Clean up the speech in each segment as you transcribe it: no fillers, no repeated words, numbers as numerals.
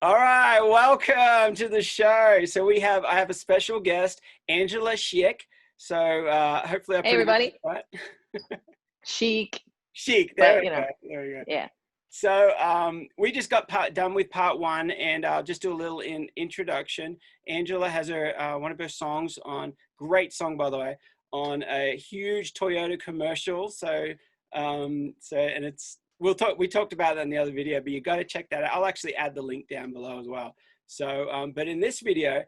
All right, welcome to the show. I have a special guest, Angela Sheik. Hopefully I Hey, pronounced it everybody. right. Chic, Sheik, there but we go. There we go. yeah, We just got done with part one, and I'll just do a little introduction. Angela has her one of her songs on, great song by the way, on a huge Toyota commercial. And it's we talked about that in the other video, but you got to check that out. I'll actually add the link down below as well. But in this video,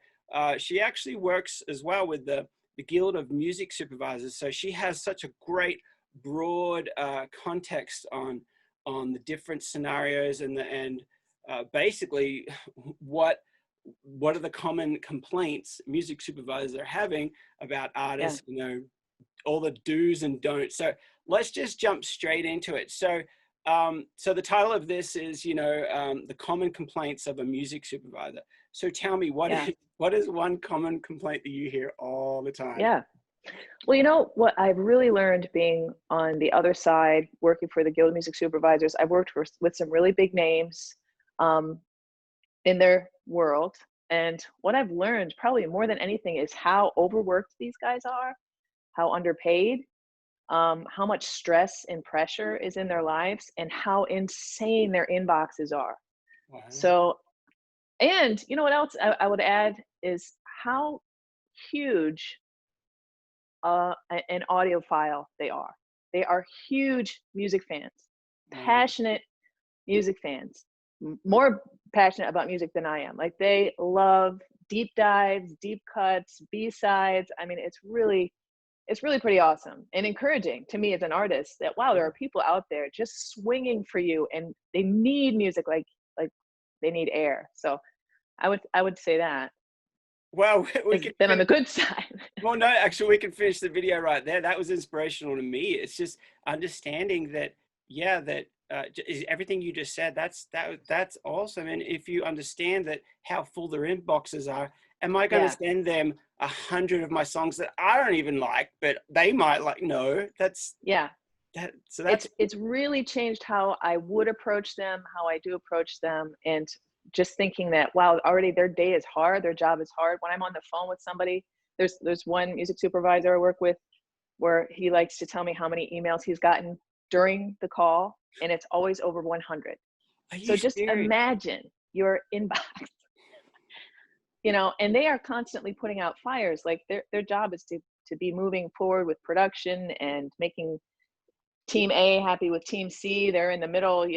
she actually works as well with the Guild of Music Supervisors. So she has such a great broad context on the different scenarios and basically what are the common complaints music supervisors are having about yeah, artists, all the do's and don'ts. So let's just jump straight into it. So the title of this is, the common complaints of a music supervisor. So tell me, yeah, what is one common complaint that you hear all the time? yeah. Well, you know what I've really learned being on the other side, working for the Guild of Music Supervisors. I've worked with some really big names um, in their world. And what I've learned probably more than anything is how overworked these guys are, how underpaid, how much stress and pressure is in their lives, and how insane their inboxes are. Wow. So, and you know what else I would add is how huge an audiophile they are. They are huge music fans, Wow. passionate music fans, more passionate about music than I am. Like they love deep dives, deep cuts, B-sides. I mean, it's really pretty awesome and encouraging to me as an artist that wow, there are people out there just swinging for you and they need music like they need air. So I would say that Well, we has could been on the good side. Well, no, actually, we can finish the video right there. That was inspirational to me. It's just understanding that, yeah, everything you just said. That's awesome. And if you understand that how full their inboxes are, am I going to Yeah. send them 100 of my songs that I don't even like, but they might like? No, that's Yeah. that. So it's that's it's really changed how I would approach them, how I do approach them, and just thinking that wow, already their day is hard, their job is hard. When I'm on the phone with somebody, there's one music supervisor I work with where he likes to tell me how many emails he's gotten during the call, and it's always over 100. Are you So just serious? imagine your inbox, and they are constantly putting out fires. Like their job is to be moving forward with production and making team A happy with team C. They're in the middle,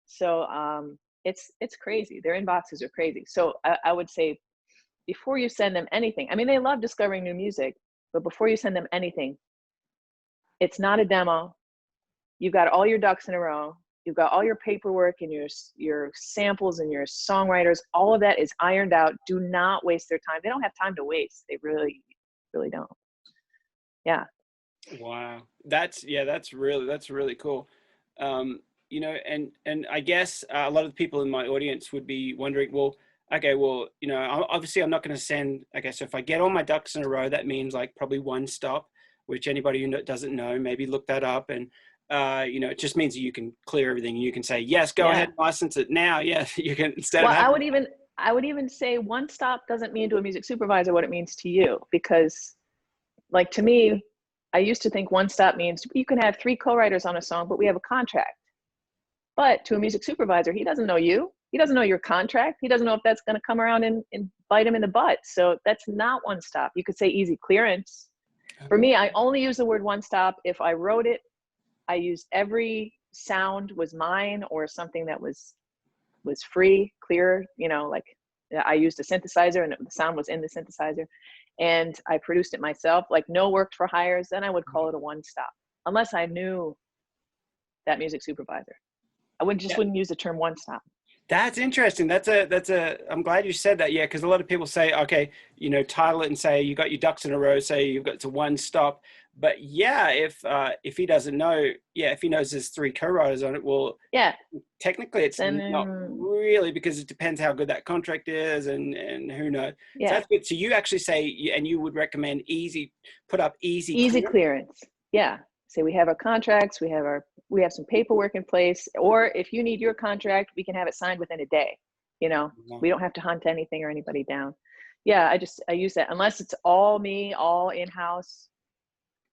So it's crazy. Their inboxes are crazy. So I would say before you send them anything, I mean, they love discovering new music, but before you send them anything, it's not a demo. You've got all your ducks in a row. You've got all your paperwork and your samples and your songwriters. All of that is ironed out. Do not waste their time. They don't have time to waste. They really, really don't. Yeah. Wow. That's really cool. And I guess a lot of the people in my audience would be wondering, well, okay, well, obviously I'm not going to send, okay, so if I get all my ducks in a row, that means like probably one stop, which anybody who doesn't know, maybe look that up. And, it just means that you can clear everything. You can say, yes, go ahead, Yeah. license it now. Yeah, you can, instead of Well, having, I would even say one stop doesn't mean to a music supervisor what it means to you, because like to me, I used to think one stop means you can have three co-writers on a song, but we have a contract. But to a music supervisor, he doesn't know you. He doesn't know your contract. He doesn't know if that's going to come around and bite him in the butt. So that's not one stop. You could say easy clearance. For me, I only use the word one stop if I wrote it. I used every sound was mine or something that was free, clear, like I used a synthesizer and the sound was in the synthesizer and I produced it myself, like no worked for hires, then I would call it a one stop. Unless I knew that music supervisor. I wouldn't use the term one stop. That's interesting. I'm glad you said that. Yeah. Cause a lot of people say, okay, title it and say you got your ducks in a row, say you've got to one stop. But yeah, if he doesn't know, yeah, if he knows there's three co-writers on it, well, Yeah. technically it's Then not really, because it depends how good that contract is and who knows. So yeah. that's good. So you actually say, and you would recommend put up easy Easy clearance. clearance. Yeah. Say we have our contracts, we have some paperwork in place, or if you need your contract, we can have it signed within a day. You know, Yeah. we don't have to hunt anything or anybody down. Yeah, I use that unless it's all me, all in-house.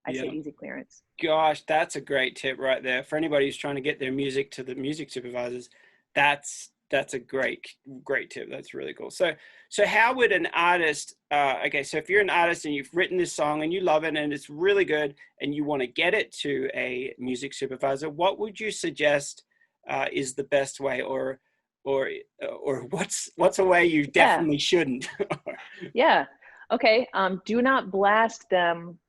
I say Yeah. easy clearance. Gosh, that's a great tip right there. For anybody who's trying to get their music to the music supervisors, that's a great tip. That's really cool. So how would an artist okay, so if you're an artist and you've written this song and you love it and it's really good and you want to get it to a music supervisor, what would you suggest is the best way, or what's a way you Yeah, definitely shouldn't? yeah. Okay. Do not blast them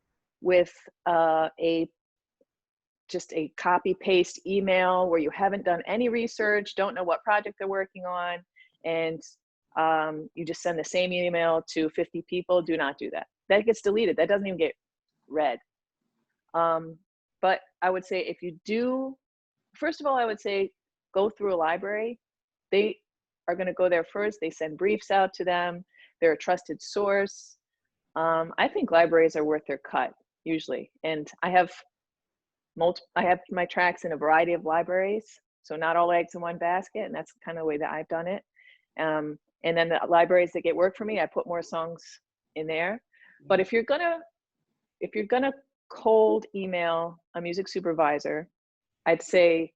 with a just a copy paste email where you haven't done any research, don't know what project they're working on, and you just send the same email to 50 people. Do not do that. That gets deleted. That doesn't even get read. But I would say if you do, first of all, I would say go through a library. They are going to go there first. They send briefs out to them. They're a trusted source. I think libraries are worth their cut usually. And I have my tracks in a variety of libraries. So not all eggs in one basket. And that's kind of the way that I've done it. And then the libraries that get work for me, I put more songs in there. But if you're gonna cold email a music supervisor, I'd say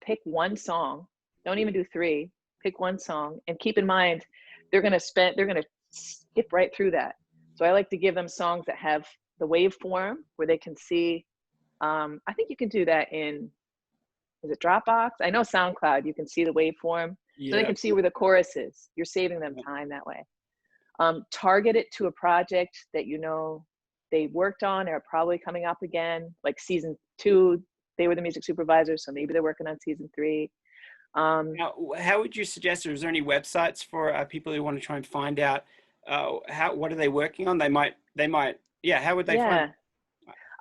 pick one song. Don't even do three. Pick one song, and keep in mind they're gonna skip right through that. So I like to give them songs that have the waveform where they can see. I think you can do that in, is it Dropbox? I know SoundCloud, you can see the waveform. So they Yeah. can see where the chorus is. You're saving them time that way. Target it to a project that you know they worked on or are probably coming up again, like season 2, they were the music supervisors, so maybe they're working on season 3. Now, how would you suggest, or is there any websites for people who want to try and find out what are they working on? They might, yeah. How would they find?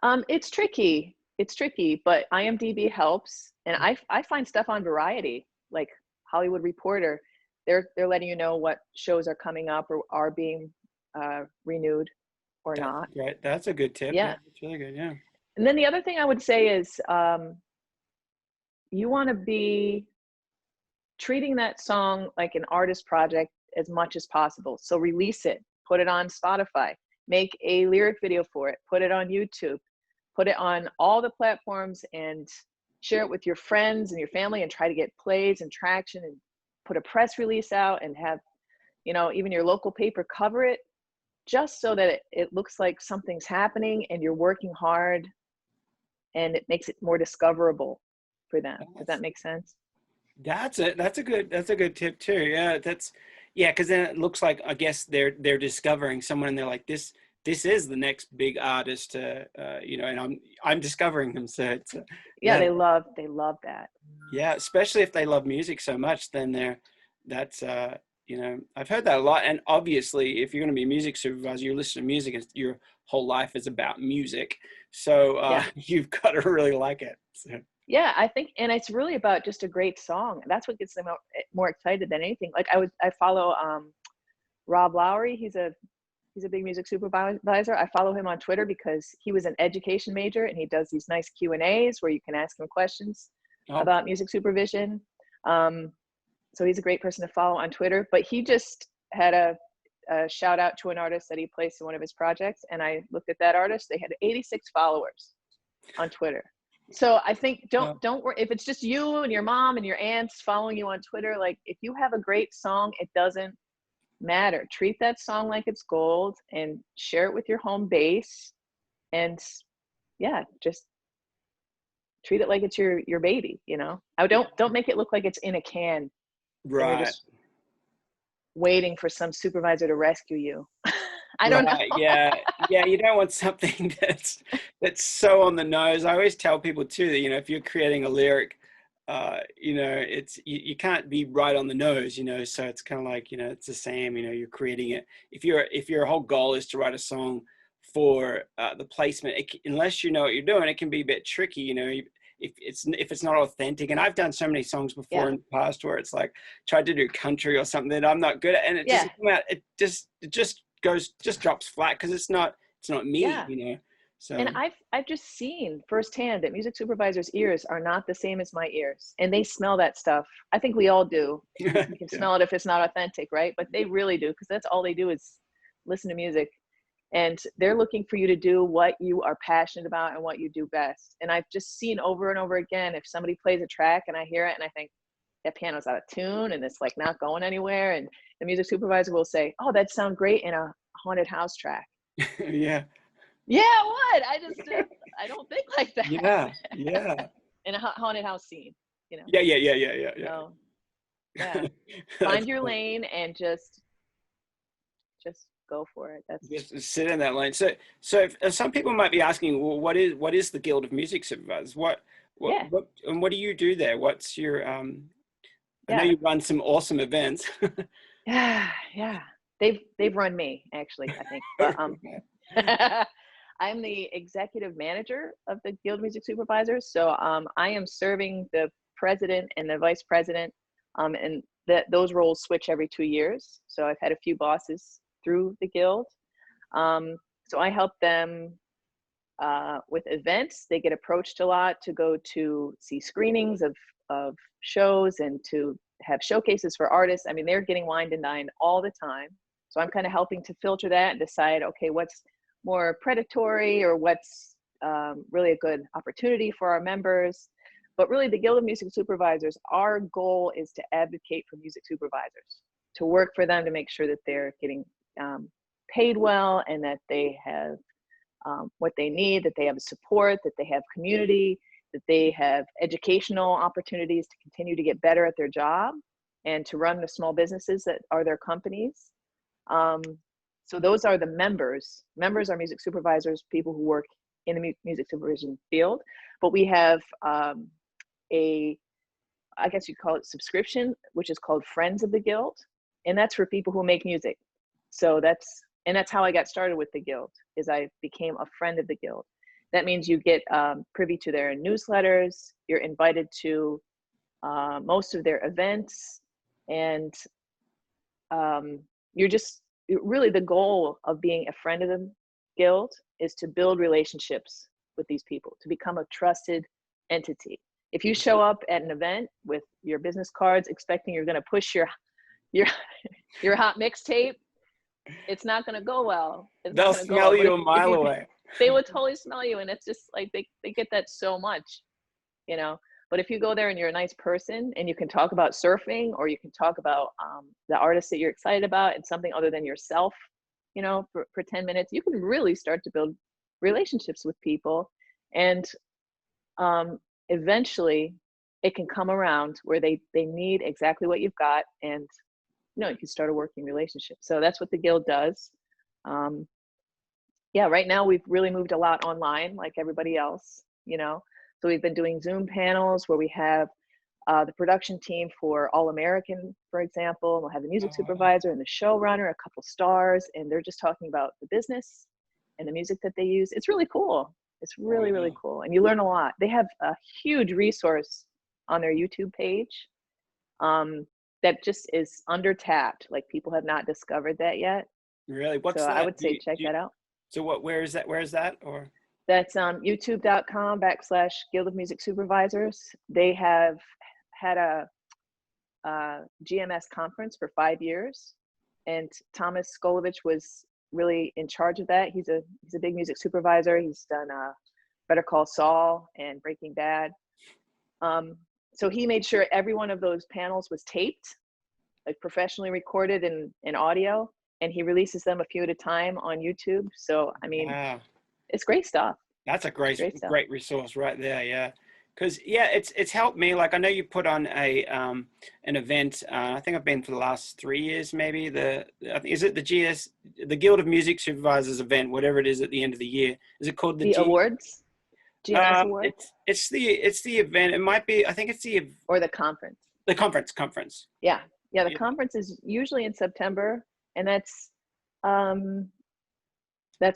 Yeah, it's tricky. It's tricky, but IMDb helps, and I find stuff on Variety, like Hollywood Reporter. They're letting you know what shows are coming up or are being renewed or That's not. great. That's a good tip. Yeah, Yeah. that's really good. Yeah. And then the other thing I would say is you want to be treating that song like an artist project as much as possible. So release it, put it on Spotify, make a lyric video for it, put it on YouTube, put it on all the platforms, and share it with your friends and your family, and try to get plays and traction, and put a press release out, and have, you know, even your local paper cover it, just so that it looks like something's happening and you're working hard, and it makes it more discoverable for them. Does that make sense? That's a good tip too. Yeah, yeah, because then it looks like, I guess they're discovering someone and they're like, this is the next big artist, you know, and I'm discovering them. So it's Yeah, yeah, they love that. yeah, especially if they love music so much, then that's you know, I've heard that a lot. And obviously, if you're going to be a music supervisor, you listen to music, and your whole life is about music. So Yeah. you've got to really like it. So. Yeah, I think, and it's really about just a great song. That's what gets them more excited than anything. Like I follow Rob Lowry. He's a big music supervisor. I follow him on Twitter because he was an education major, and he does these nice Q&As where you can ask him questions about music supervision. So he's a great person to follow on Twitter. But he just had a shout out to an artist that he placed in one of his projects, and I looked at that artist. They had 86 followers on Twitter. So I think don't worry if it's just you and your mom and your aunts following you on Twitter. Like, if you have a great song, it doesn't matter. Treat that song like it's gold and share it with your home base, and yeah, just treat it like it's your baby. You know, don't make it look like it's in a can and you're Right. just waiting for some supervisor to rescue you. I don't know. Right. Yeah. Yeah. You don't want something that's so on the nose. I always tell people too that, you know, if you're creating a lyric, you know, it's you can't be right on the nose, you know. So it's kind of like, you know, it's the same. You know, you're creating it. If your whole goal is to write a song for the placement, unless you know what you're doing, it can be a bit tricky. You know, if it's not authentic. And I've done so many songs before in the past where it's like tried to do country or something that I'm not good at, and it doesn't come out. It just drops flat because it's not me, you know. So And I've just seen firsthand that music supervisors' ears are not the same as my ears, and they smell that stuff. I think we all do. You can yeah. smell it if it's not authentic, right? But they really do, because that's all they do is listen to music. And they're looking for you to do what you are passionate about and what you do best. And I've just seen over and over again, if somebody plays a track and I hear it and I think that piano's out of tune and it's like not going anywhere, and the music supervisor will say, "Oh, that sounds great in a haunted house track." Yeah. Yeah, what? I don't think like that. Yeah. Yeah. In a haunted house scene, you know. Yeah. Yeah. Yeah. Yeah. Yeah. Yeah. So yeah, That's find your cool. lane and just go for it. That's Just sit in that lane. So if some people might be asking, well, what is the Guild of Music Supervisors? yeah, What do you do there? What's your I know yeah, you run some awesome events. yeah, yeah. They've run me actually, I think, but I'm the executive manager of the Guild Music Supervisors. So I am serving the president and the vice president, and those roles switch every 2 years. So I've had a few bosses through the guild. So I help them with events. They get approached a lot to go to see screenings of shows and to have showcases for artists. I mean, they're getting wined and dined all the time. So I'm kind of helping to filter that and decide, okay, what's more predatory or what's really a good opportunity for our members. But really, the Guild of Music Supervisors, our goal is to advocate for music supervisors, to work for them to make sure that they're getting paid well and that they have what they need, that they have support, that they have community, that they have educational opportunities to continue to get better at their job and to run the small businesses that are their companies. So those are the members. Members are music supervisors, people who work in the music supervision field. But we have I guess you call it subscription, which is called Friends of the Guild. And that's for people who make music. So that's how I got started with the guild, is I became a friend of the guild. That means you get privy to their newsletters, you're invited to most of their events, and you're just really, the goal of being a friend of the guild is to build relationships with these people, to become a trusted entity. If you show up at an event with your business cards expecting you're going to push your your hot mixtape, it's not going to go well. It's not They'll going to go well. smell But you a if mile you, away. they will totally smell you, and it's just like they get that so much, you know. But if you go there and you're a nice person and you can talk about surfing, or you can talk about the artist that you're excited about and something other than yourself, you know, for 10 minutes, you can really start to build relationships with people. And eventually it can come around where they need exactly what you've got, and you can start a working relationship. So that's what the guild does. Yeah, right now we've really moved a lot online, like everybody else, you know. So we've been doing Zoom panels where we have the production team for All American, for example. We'll have the music supervisor and the showrunner, a couple stars, and they're just talking about the business and the music that they use. It's really cool. It's really, really cool. And you learn a lot. They have a huge resource on their YouTube page that just is under-tapped. Like, people have not discovered that yet. Really? What's So I that? would say check that out. So where is that? Where is that? Or That's youtube.com/Guild of Music Supervisors. They have had a GMS conference for 5 years, and Thomas Skolovich was really in charge of that. He's a big music supervisor. He's done Better Call Saul and Breaking Bad. So he made sure every one of those panels was taped, like professionally recorded in audio, and he releases them a few at a time on YouTube. So I mean, wow, it's great stuff. that's a great Stuff. great resource right there. Yeah, because it's helped me. Like, I know you put on an event. I think I've been for the last 3 years, maybe. Is it the Guild of Music Supervisors event, whatever it is at the end of the year? Is it called The awards, GMS awards, It's the event. It might be. I think it's or the conference. The conference. Yeah. The conference is usually in September, and that's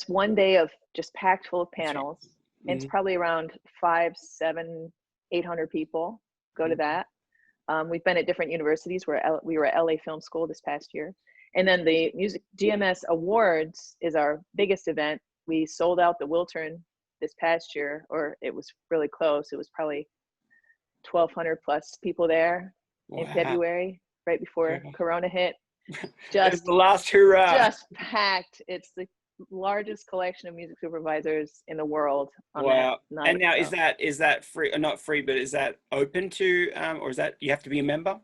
1 day of just packed full of panels. Mm-hmm. And it's probably around 500, 700, 800 people go to that. We've been at different universities. We were at LA Film School this past year. And then the Music GMS Awards is our biggest event. We sold out the Wiltern this past year, or it was really close. It was probably 1,200 plus people there in Wow. February, right before Corona hit. It's the last hurrah. Just packed. It's the largest collection of music supervisors in the world on Wow. that night. And now is that free, or not free, but is that open to, or is that you have to be a member?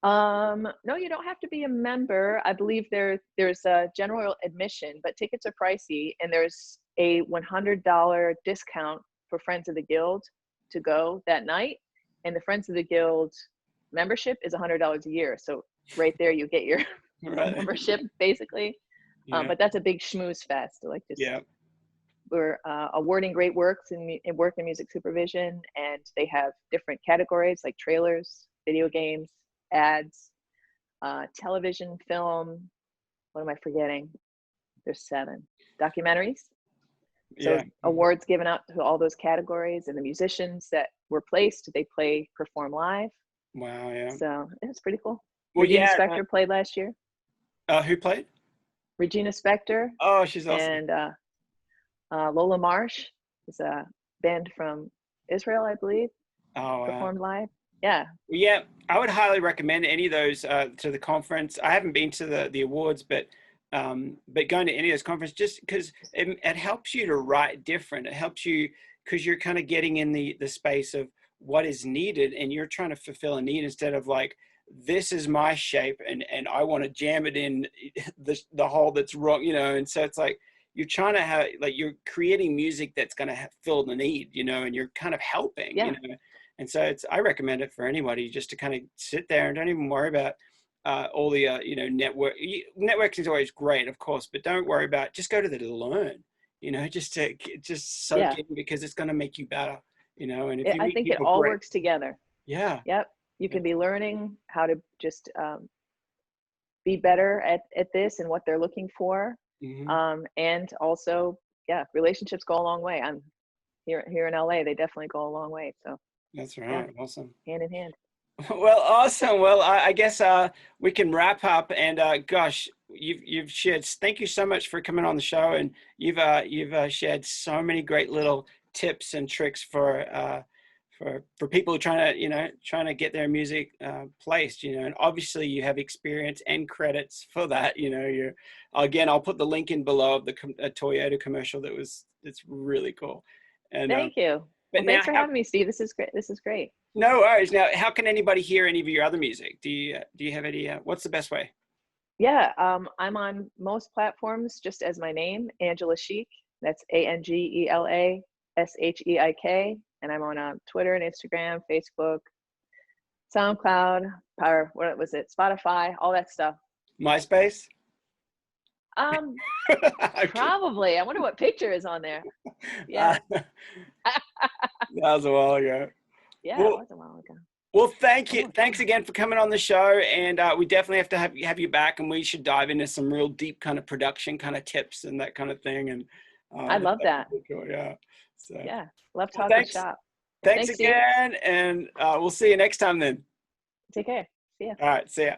No, you don't have to be a member. I believe there's a general admission, but tickets are pricey, and there's a $100 discount for Friends of the Guild to go that night. And the Friends of the Guild membership is $100 a year. So right there, you get your membership basically. But that's a big schmooze fest. Like, just we're awarding great works in work in music supervision, and they have different categories like trailers, video games, ads, television, film. What am I forgetting? There's 7 documentaries. So awards given out to all those categories, and the musicians that were placed, they perform live. Wow, yeah. So it's pretty cool. Well, Regina Spektor played last year. Who played? Regina Spektor. Oh, she's awesome. And Lola Marsh is a band from Israel, I believe. Oh, wow. Performed live. Yeah. Yeah, I would highly recommend any of those to the conference. I haven't been to the awards, but going to any of those conferences, just because it helps you to write different. It helps you because you're kind of getting in the space of what is needed, and you're trying to fulfill a need instead of like, this is my shape and I want to jam it in the hole that's wrong, you know. And so it's like you're trying to have, like, you're creating music that's going to fill the need, you know, and you're kind of helping, you know. And so I recommend it for anybody, just to kind of sit there and don't even worry about all the, you know, networking is always great, of course, but don't worry about, just go to the learn, you know, just soak in, because it's going to make you better, you know. And if you I think it all works together. Yeah. Yep. You can be learning how to just be better at this and what they're looking for. And also, relationships go a long way. I'm here in LA, they definitely go a long way. So that's right. Awesome. Hand in hand. Well, awesome. Well, I guess we can wrap up. And gosh, you've shared. Thank you so much for coming on the show, and you've shared so many great little tips and tricks for people who trying to get their music placed. You know, and obviously you have experience and credits for that. You know, I'll put the link in below of the Toyota commercial it's really cool. And thank you. But thanks for having me, Steve. This is great. No worries. Now, how can anybody hear any of your other music? Do you have any? What's the best way? Yeah, I'm on most platforms just as my name, Angela Sheik. That's ANGELA SHEIK, and I'm on Twitter and Instagram, Facebook, SoundCloud, what was it? Spotify, all that stuff. MySpace? Probably. I wonder what picture is on there. Yeah. That was a while ago. Yeah, it was a while ago. Well, thank you. Thanks again for coming on the show. And we definitely have to have you back, and we should dive into some real deep kind of production kind of tips and that kind of thing. And I love that. Cool. Yeah. So, love talking shop. Thanks again. Steve. And we'll see you next time then. Take care. See ya. All right. See ya.